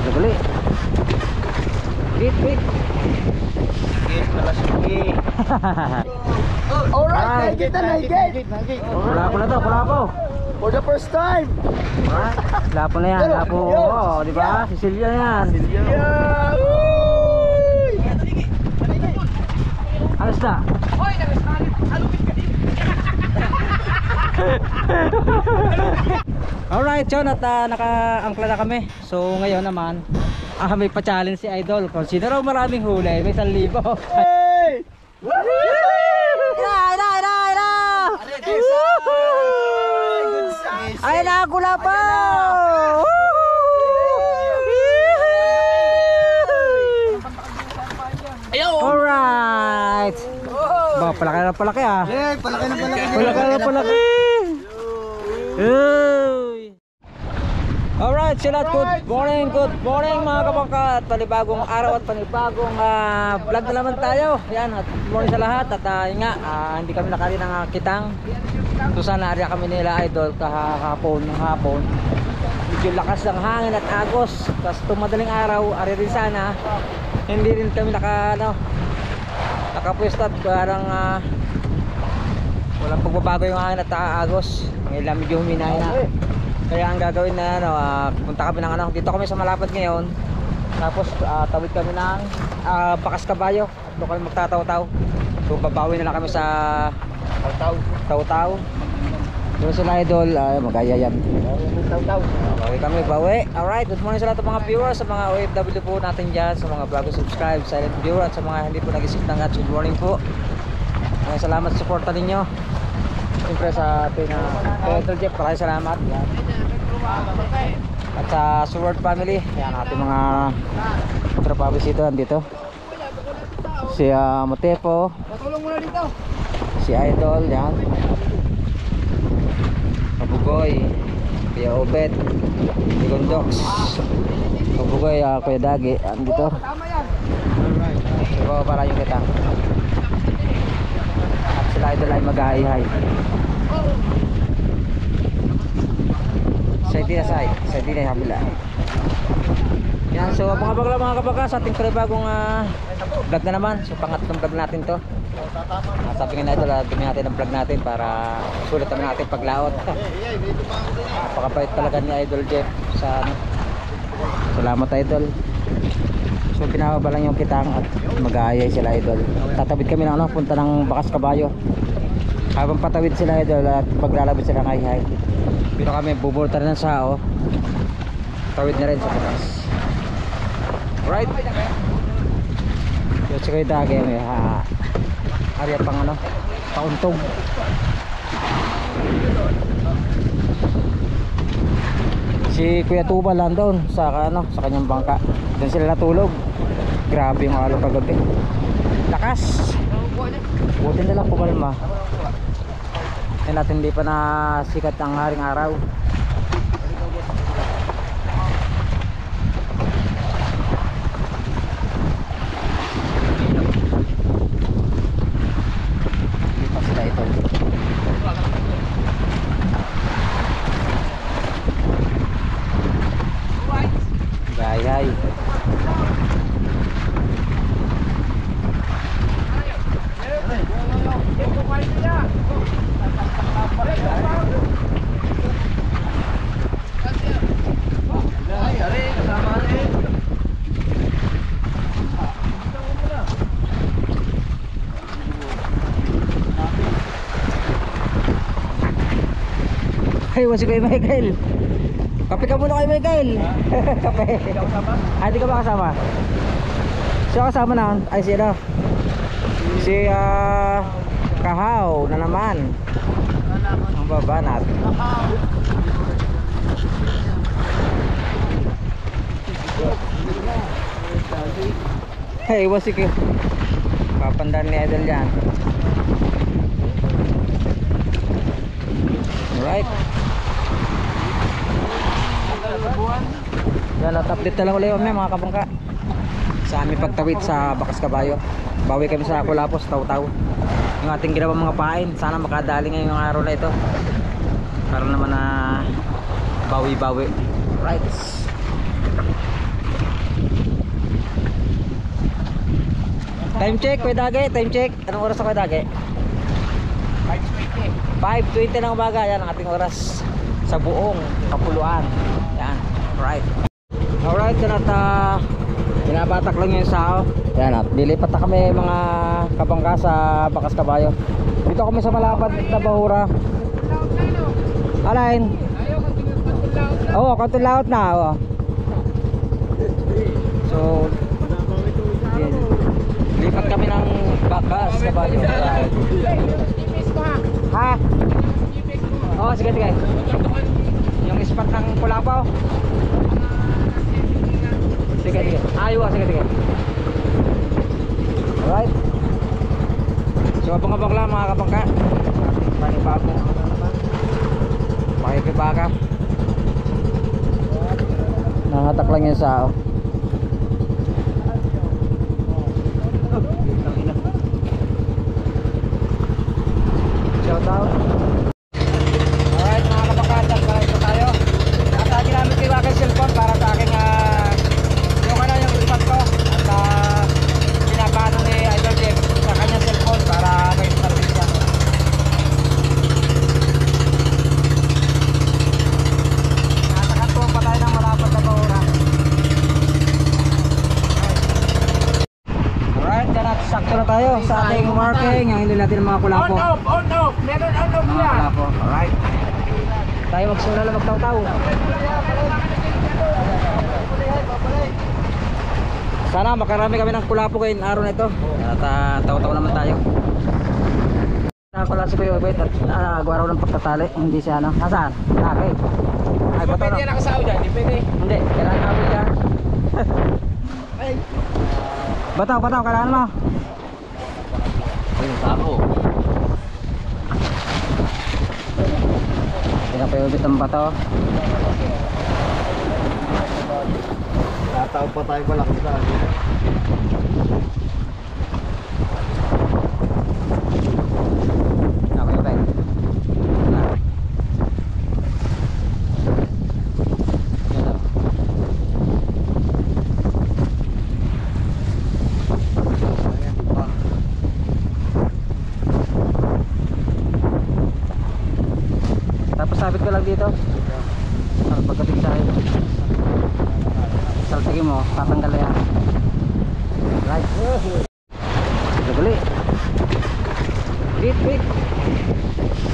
Dali. Wait, wait. Alright, kita na higit. Wala po na to, wala po. For the first time. Wala po na yan, wala po. Oo, di ba? Si Silvia yan. Alas na. Alright, John, at naka-angkla na kami. So ngayon naman, may pa-challenge si Idol. Kung sino raw maraming huli, may 1,000. Hey! Ay, nakakula pa! Alright! Ba, palaki na palaki ah. Yeah, palaki na palaki. Palaki na palaki. Alright, sila, good morning mga kabangka. At panibagong araw at panibagong vlog na naman tayo. Yan, at good morning sa lahat. At yun nga, hindi kami nakali ng kitang. So sana area kami nila Idol kahapon. Medyo lakas ng hangin at agos. Tapos madaling araw, ari rin sana. Hindi rin kami nakapwesto at parang walang pagbabago yung hangin at agos. Ang ilang medyo huminahin na. Kaya ang gagawin na punta kami ng dito kami sa Malapad ngayon. Tapos tawid kami ng Bakas Kabayo. At doon kami magtataw-taw. So babawi na lang kami sa Taw-taw. Doon sila Idol, magaya yan. Bawi kami, bawi. Alright, good morning sa lahat ng mga viewers, sa mga OFW po natin dyan, sa mga vlog subscribe, silent viewer, at sa mga hindi po nag-isip ng good morning po. Salamat sa suporta ninyo. Siyempre sa ating Peter Jeff, maraming salamat. Yan. At sa Sword Family, yan ating mga trapabisito dito. Si Motepo, si Idol, yan. Kabugoy, Kuya Obet, si Gondox, Kabugoy, Kuya Dagi, andito. So para yung kita. At sila Idol ay mag-hi-hi. Sa di na habila. Yan, so abang-abang lang mga kabaka sa ating panibagong vlog na naman. So pangatlong vlog natin to. Sabi nga Idol, dumi natin ang vlog natin para sulit naman natin paglaot. Napakabait talaga ni Idol Jeff sa salamat Idol. So pinababa lang yung kitang at mag-aayay sila Idol. Tatawid kami ng punta ng Bakas Kabayo. Habang patawid sila Idol at paglalabit sila ng hay-hay, pero kami bubulta ng sao. Tawid na rin sa Bakas. Right. Yung sikay dagi may area pang pauntog. Si Kuya Tuba lang doon sa sa kanyang bangka. Doon sila natulog. Grabe yung alon kagabi. Lakas. Buti na lang pumalma. Yan natin hindi pa nasikat ang haring araw. Gayay. Ay, wasi kay Michael. Kape ka muna kay Michael. Kape. Ay, di ka ba kasama? Siya kasama na. Ay, siya si Kahaw na naman. Ang baba natin. Hey, wasi kay papandan ni Idol yan. Alright. Yan, at update na lang ulit mga kabangka sa aming pagtawid sa Bakas Kabayo. Bawi kami sa Kulapos, Taw-taw. Yung ating ginawang mga pain, sana makadali ngayong araw na ito para naman na bawi-bawi. Right. Time check, Kuya Dage, time check. Anong oras na Kuya Dage? 5:20 ng umaga. Yan ang ating oras sa buong Kapuluan. Yan, alright. Alright, yan at binabatak lang yung sao. Yan at lilipat na kami mga kabangka sa Bakas Kabayo. Dito kami sa malapad na Bahura. Alain? Oo, Kantun Laut na. Oo. So, yan. Lipat kami ng Bakas Kabayo. Ha? Oo, sige, sige. Yung spot ng Pulapaw. Sige, sige. Ayaw, sige, sige. Alright. So, abang-abang lang mga kabangka. Panibago. Pakikibaka. Nangatak lang yung sao. Shout out. Alright mga kabangka, dito tayo. Nasa ginamit ko yung aking cellphone para sa aking yung spot ko. At pinapano ni Idol Jeff sa kanyang cellphone para may start siya. Nasa kantuan pa tayo ng malapad na Bahura. Alright, yan at sakto na tayo sa ating marking. Yung hindi natin mga kulapo. On off! Meron on off Mga yan! kulapo. Alright. Tayo magsimula na magtaw-taw. Sana makarami kami ng kulapo ngayon araw na ito. At taw-taw naman tayo. Nakakula si Kuya Ubet at agawa raw ng pagtatali. Hindi siya ano. Nasaan? Okay. Ay, bato Pwede no? yan nakasaw dyan, di pwede. Hindi, kailangan namin dyan. Bataw, bataw, kailangan mo. Ayun, sako. Pinapayubit ang bato. Tatawag pa tayo pala kasi tayo. Okay, okay. Tapos sabit ko lang dito. Para pagkabit tayo. Saltigin mo, tatanggal na yan. Right. Daguli. Bit, bit.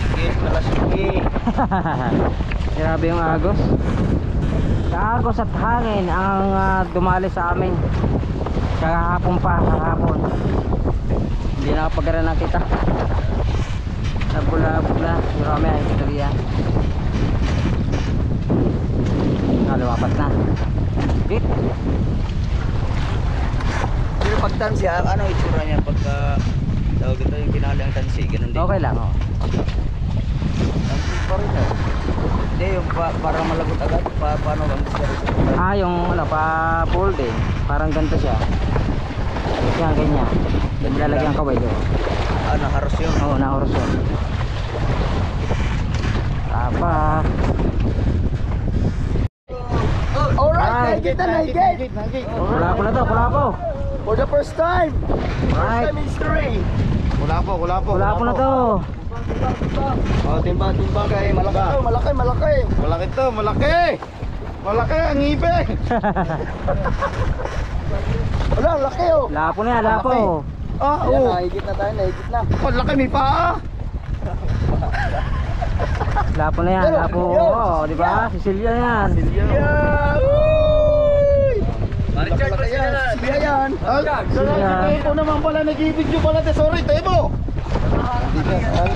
Sige, malasuki. Grabe yung agos. Sa agos at hangin ang dumali sa amin. Kahapon pa, kahapon. Hindi nakapagara na kita. Nabula-bula. Marami ang istorya. Lumapat na. Bit. Pero pag tansi, ano itsura niya pagka tawag ito yung kinali ang tansi, ganun din. Okay lang, oh. Tansi pa rin eh. Hindi, yung para malagot agad, paano ang discard? Yung ano, pa-fold eh. Parang ganito siya. Yan, ganyan. Nilalagyan kaway ko. Nakaros yun. Oo, naoros yun. Tapa. Alright, naigit na, naigit. Kula po na to, kula po. For the first time. First Right. time in history. Kula po Kula po na to. Oh, timba kay malaki to, malaki. Malaki to, malaki. Malaki ang ngipin. Wala, laki oh. Lapo na yan, lapo. Oo. Naigit na tayo, naigit na. Oh, laki may paa. Lapo na yan, Pero, lapo. yo, Oo, di ba? Sicilya yan. Yeah. Richard, Silya yan. Silya. Ito naman pala, nag-i-video pala. Sorry, Tebo.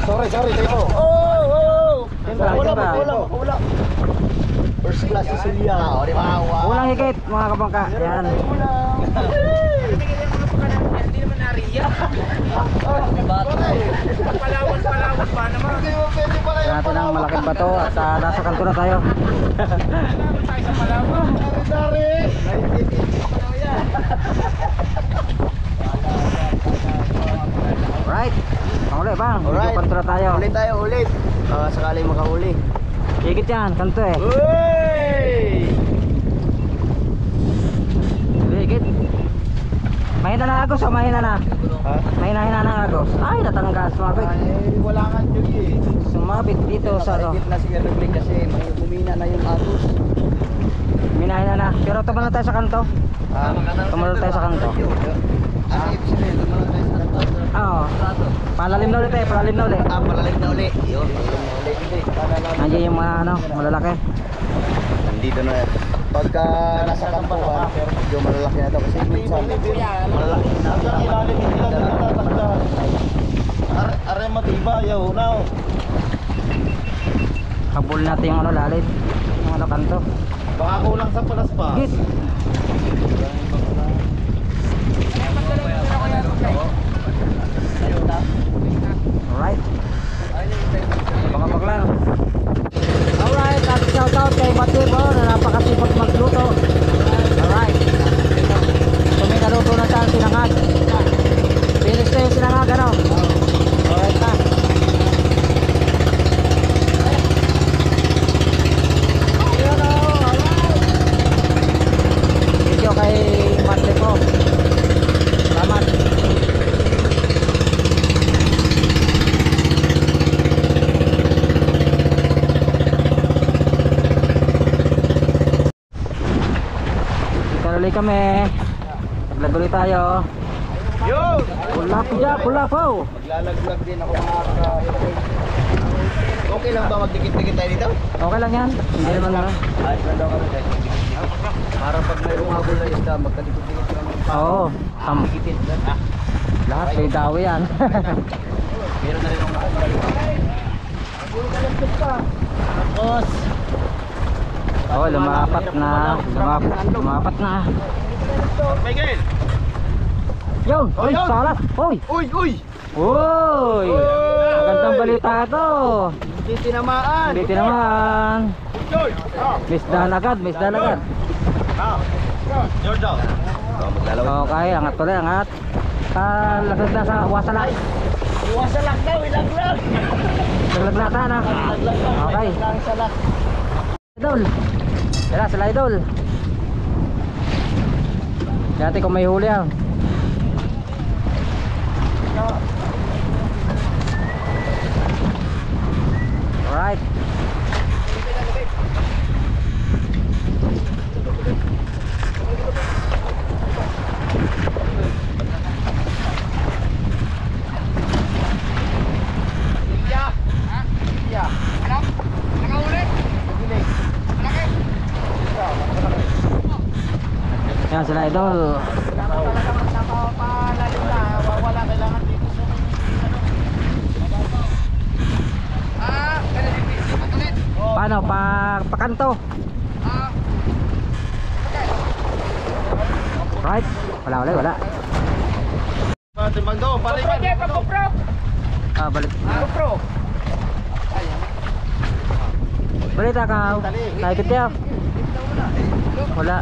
Sorry, Tebo. Oh. Wala. First class si Silya. O, di ba? Walang higit, mga kabangka. Yan. Hindi naman nariya. Palawan pa naman. Yan natin ang malaking bato at nasa kanto na tayo. Palawan tayo sa Palawan. Alright. Panguli bang, Alright. medyo kanto na tayo. Ulit tayo, ulit. Sakali makahuli. Higit yan, kanto eh. Uy! Higit. Mahina na agos, mahina na. Ha? Mahina-hina ng agos. Ay, natanggal, sumabit. Ay, wala nga dyan eh. Sumabit dito sa ano. Nakaigit na si Erling kasi may humina na yung agos. Minahina na. Pero tumalon tayo sa kanto. Tumalon tayo sa kanto. Ano ibig sabihin? Tumalon tayo sa kanto? Oo. Palalim na ulit eh, palalim na ulit. Palalim na uli. Yun, palalim na uli. Nandiyan yung mga ano, malalaki. Nandito na yan. Pagka nasa kampo ka, medyo malalaki na daw kasi minsan malalaki na. Hanggang ilalim hindi lang natatakda. Are matiba, yaw na. Habol natin yung ano lalim. Yung ano kanto. Baka kulang sa palas pa. Git. Alright. Baka baklang. Alright, at shout out kay Batibo na napakasipag magluto. Alright. So may naluto na siya ang sinangag. Finish na yung sinangag ano. Alright na. Ayun o, alright. Thank you kay Batibo. Salamat. Tuloy kami. Naglaguloy tayo. Yo! Pula po. Maglalaglag din ako mga ka-Erling. Okay lang ba magdikit-dikit tayo dito? Okay lang yan. Hindi naman ano. Ayos lang daw kami dahil dikit-dikit. Para pag may umabol na isda, magkadikit-dikit kami. Oo. Dikitin. Lahat may dawi yan. Meron na rin akong nakabalik. Tapos, Oh, lumapat na. Lumapat na. Miguel! Yun! Uy, Yun! salat! Uy! Uy! Uy! Uy! Magandang balita to. Hindi tinamaan! Hindi naman. Uy! Misdahan agad, misdahan agad. Jordan! Okay, angat tuloy, angat. Laglag na sa wasalak. Iwasalak daw, ilaglag! Laglaglakan na. Okay. Salak. Idol. Tara, sila idol. Dati kung may huli ah. Alright. Yan sila idol. Wala kailangan dito sa Paano? Pakanto. Right? Wala. Timbang daw, balik. Balik. Balita ka. Naikot niya. Wala.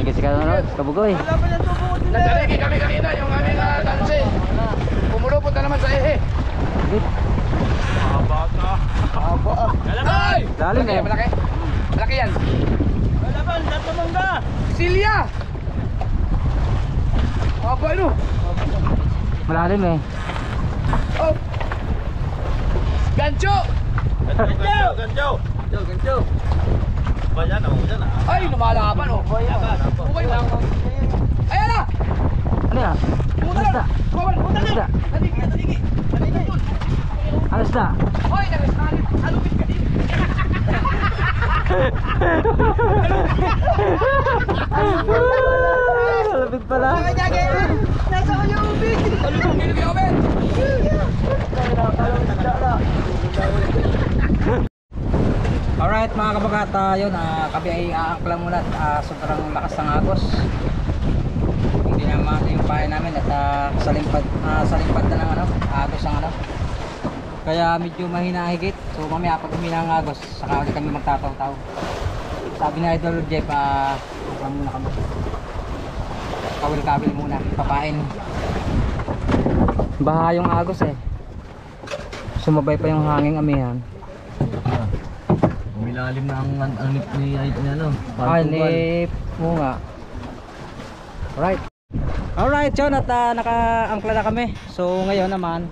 Kasi ka ano, kabugoy. Nagdarigi kami kanina yung aming tansi. Pumulupot na naman sa ehe. Ay! Lalim eh. Malaki. Malaki yan. Silya! Apa itu? Malalim eh. Oh. Gancho! Gancho. Bayan ako dyan ah. Ay, lumalaban oh. Bukay ba? Ayan na! Ano yan? Alasda. Alasda. Taligi. Alasda. Hoy, nakasalit. Alupit ka din. Malapit pala. Nasa ko yung ubig. Alupit ka ubig. Alright mga kabagata, yun kami ay aangkla muna at sobrang lakas ng agos. Hindi naman yung pahay namin at salimpad na ng ano, agos ang ano. Kaya medyo mahina higit. So mamaya pag humina ang agos, saka ulit kami magtataw-taw. Sabi na Idol Jeff, muna kami. Kawil-kawil muna, papain. Baha yung agos eh. Sumabay pa yung hanging amihan. Umilalim na ang anip ni ano. Hanip mo nga. Alright John, at naka-angkla na kami. So ngayon naman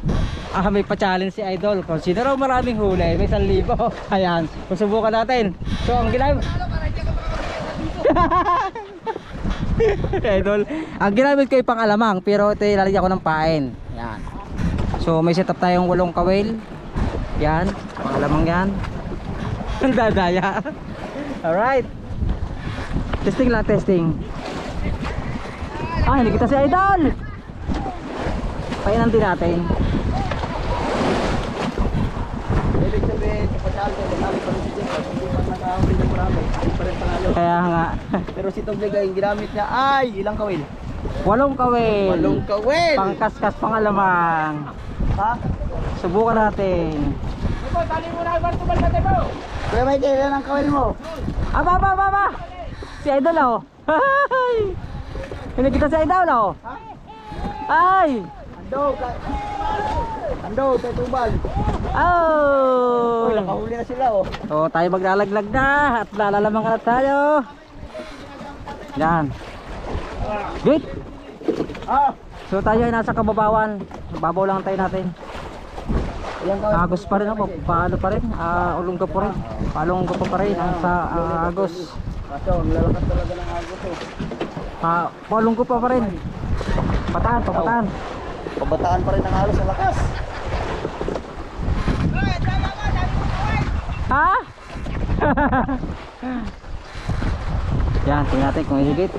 may pa-challenge si Idol. Kung sino raw maraming huli, may 1,000. Ayan, susubukan natin. So ang ginamit Idol, ang ginamit ko ay pang alamang, pero ito ilalagyan ko ng pain. Yan. So may setup tayong 8 kawil. Yan, pang alamang yan. Ang dadaya. Alright. Testing lang, testing. Hindi kita si Idol. Painan din natin. Ibig sabihin, sa pasyalto, marami pa rin si Jeff. Hindi pa nakahuli ng marami. Hindi pa rin panalo. Kaya nga. Pero si Toblega, yung ginamit niya ay ilang kawil? 8 kawil. 8 kawil! Pangkaskas pang alamang. Ha? Subukan natin. Kuya Michael, ilan ang kawil mo? Aba. Si Idol oh. Hindi kita si Idol oh. Ay. Ando, tayo tubal. Oh. Uy, nakahuli na sila oh. So tayo maglalaglag na at lalalamang ka na tayo. Yan. Gate. So tayo ay nasa kababawan. Babaw lang tayo natin. Agos pa rin ako. Paano pa rin? Ulongga pa rin. Palongga pa rin ang sa agos. Kaso, ang lalakas talaga ng agos oh. Palongga pa rin. Pataan. Pabataan pa rin ang halos sa lakas. Ha? Yan, tingnan natin kung higit.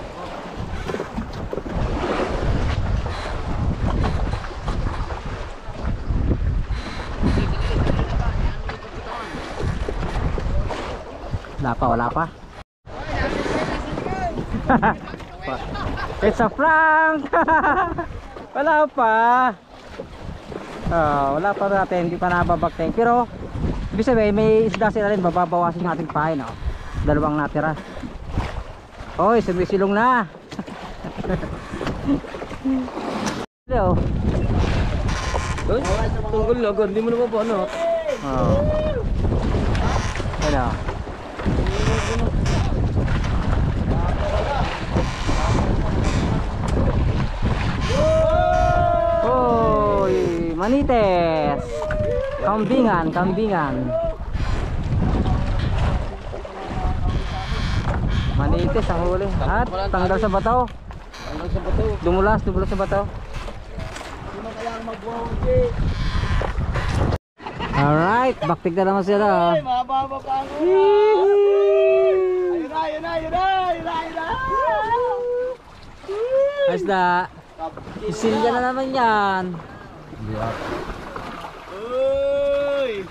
Wala pa. It's a prank. Wala pa. Wala pa natin, hindi pa nababakting. Pero ibig sabihin may isda sila rin, babawasin yung ating pain. 2 natira. Oy, sumisilong na. Hello. Tunggol lagor, hindi mo naman po ano. Hello. Oy, manites. Kambingan. Manites ang huli. At tanggal sa bato. Dumulas sa bato. Alright, baktik na naman sila. Mababa pa ako. Ayun na. Ayos na. Isilya na naman yan. Uy!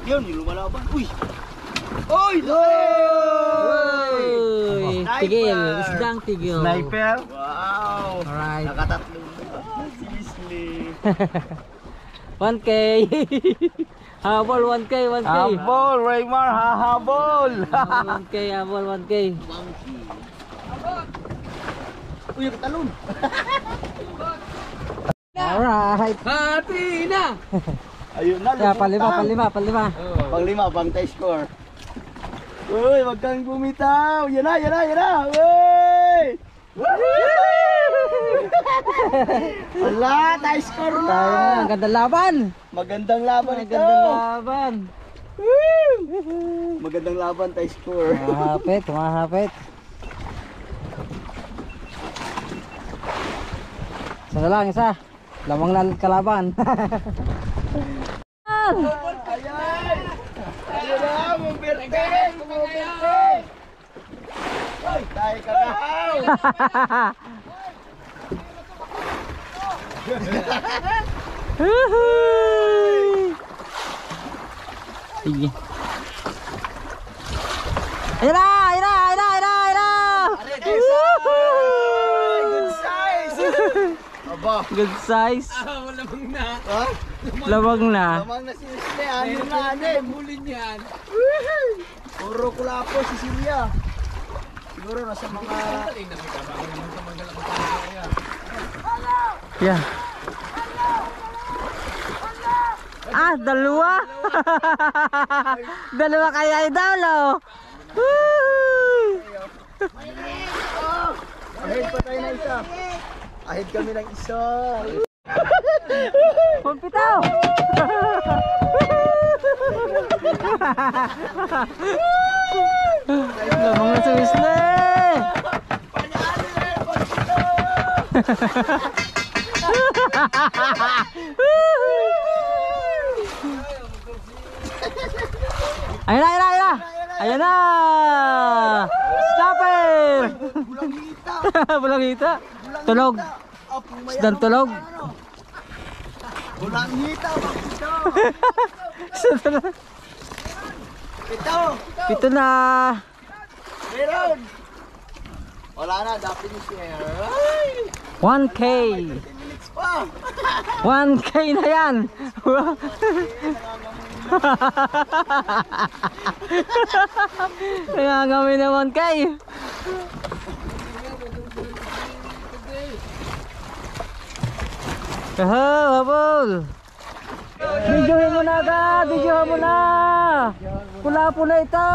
Yun, yung lumalaban. Uy! Uy! Tigil, Sniper! isdang tigil. Sniper? Wow! Alright. Nakatatlo. Seriously. 1K. Habol 1K. Habol, Raymar, hahabol. 1K, habol 1K. Uy, katalon. Alright. Hati na! Ayun na, Kaya lumutang. palima. Pang-5, pang tie score. Uy, wag kang bumitaw. Yan na. Uy! Wala, tie score na. Ang ganda laban. Magandang laban ito. Magandang laban, tie score. Tumahapit. Isa na lang, isa. Lamang na kalaban. Ayan! Ayun na, muberte! Ay, tayo ka na! Sige. Ayun na! Good size! Aba! Good size. Lamang na. Ha? Lamang na. Lamang na si Sile, ano na anim? Bulin yan. Puro kulapo si Silya. Siguro nasa mga... Yeah. Dalawa. Dalawa kaya idol, oh. Woo! Ahead pa tayo na isa. Ahead kami ng isa. Pumpitaw. Lamang na sa wisle. Ayan na, ayan na, ayan na. Ayan na. Stopper. Bulang hita. Bulang hita. Tulog. Sedang tulog. Bulang hita. Ito. Ito na. Meron. Wala na. Definition. 1K. 10 minutes pa. 1K na yan. Nangangami na 1K. Habol. Videohin mo na agad. Videohin mo na. Pula-pula ito.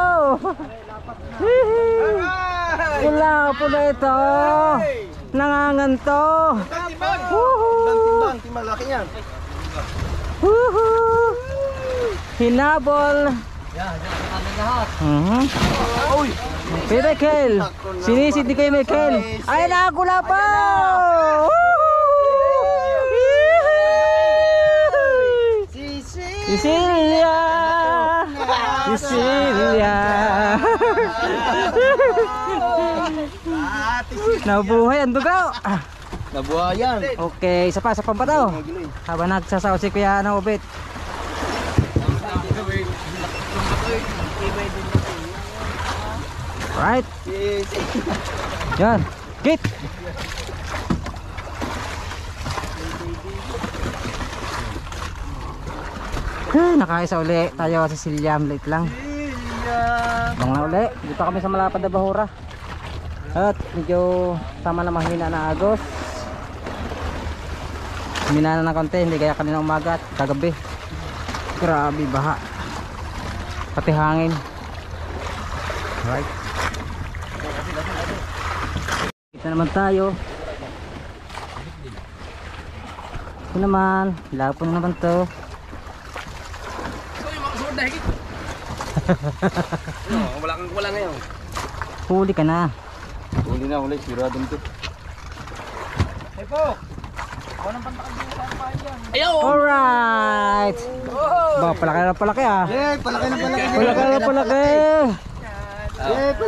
Pula-pula ito. Nanganganto. Timbang. Timbang. Laki yan. Woohoo! Hinabol. Kay Michael. Sinisid ni kay Michael. Ay, nakakula pa! Cecilia! Cecilia! Nabuhay ang dugaw. Nabuhayan. Okay, isa pa pa daw. Habang nagsasaw si Kuya Obet. Right. Yan. Git. Nakaisa uli tayo sa Cecilia. Late lang. Bang na uli. Dito kami sa malapad na bahura. At medyo tama na mahina na agos. Humina na ng konti, hindi kaya kanina umaga at kagabi. Grabe baha. Pati hangin. Right. Kita naman tayo. Ito naman, lapon naman to. Wala ngayon. Huli ka na. Huli na, huli. Siradong to. Alright. Ba, palaki na palaki ah. Eh, palaki na palaki. Palaki na palaki.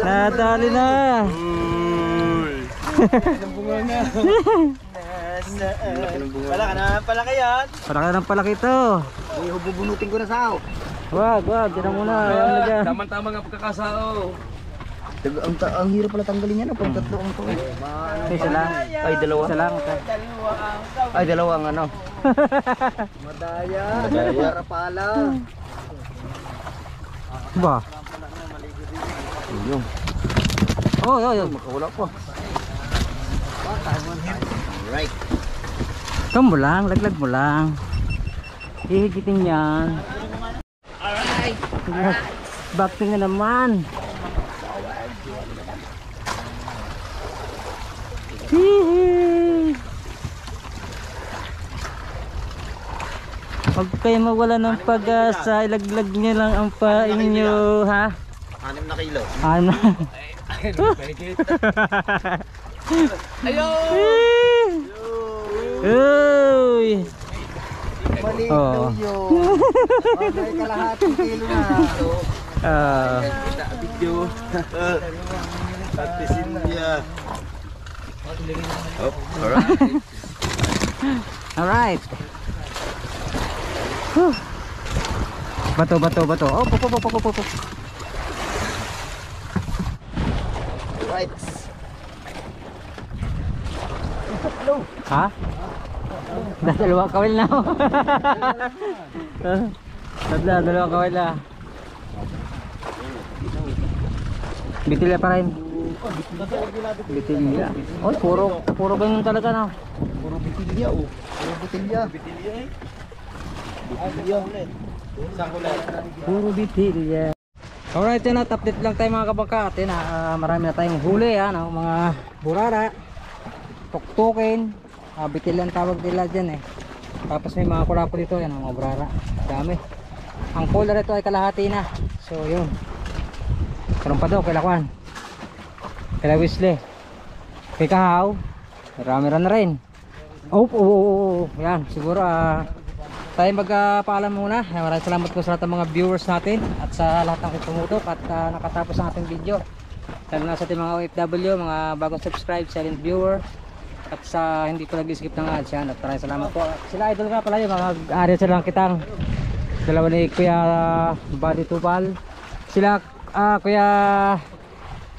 Nadali na. Palaki na palaki yan. Palaki na palaki ito. Bubunutin ko na sao. Wag, dyan muna. Ano dyan? Tama-tama nga pagkakasao. Ang hirap pala tanggalin yan. Pag tatlo ang to. Isa lang. Ay, dalawa. Isa lang. Okay. Ay, dalawa ang ano. Madaya. Para pala. Ba? Yung. Oh, Makawala pa. Right. ikaw mo lang, laglag mo lang. Hihigitin yan. Alright. Backting na naman. Hihi. Huwag kayo mawala ng pag-asa, ilaglag niyo lang ang pain nyo, ha? 6 na kilo. Ano? Ayaw! Uy! Maliit Oo. daw yun. May kalahating kilo na. Video. Ate Cynthia. Oh, alright. Alright. Whew. Bato. Oh, po. Right. Ha? Dalawa kawil na. Dalawa kawil na. Bitilya pa rin. Bitilya. Oh, puro ganyan talaga na. Puro bitilya oh. Puro bitilya. Puro bitil yan. Alright, yan at update lang tayo mga kabangka. At yun, marami na tayong huli, mga burara, tuktukin, bitil ang tawag nila dyan eh. Tapos may mga kulapo dito, yan mga burara, dami. Ang color ito ay kalahati na. So yun, karoon pa daw kila Kwan, kila Wesley, kay Kahaw, marami na rin. Yan, siguro tayo magpaalam muna. Maraming salamat po sa lahat ng mga viewers natin at sa lahat ng tumutok at nakatapos ang ating video. Lalo na sa ating mga OFW, mga bagong subscribe, silent viewer at sa hindi po nag-skip ng ads yan. At maraming salamat po. Sila idol nga pala yung mag-area sila ng kitang. Dalawa ni Kuya Buddy Tupal. Sila Kuya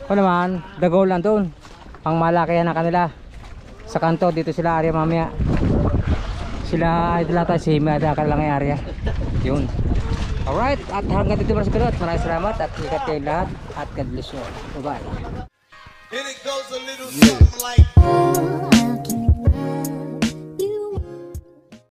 naman, Dagol lang doon. Ang malaki yan na kanila. Sa kanto, dito sila area mamaya. Sila idol natin si Mada ka lang ang area. Yun. Alright, at hanggang dito muna sa video. At maraming salamat at ikat kayo lahat. At God bless you all. Bye bye. And it goes a little something like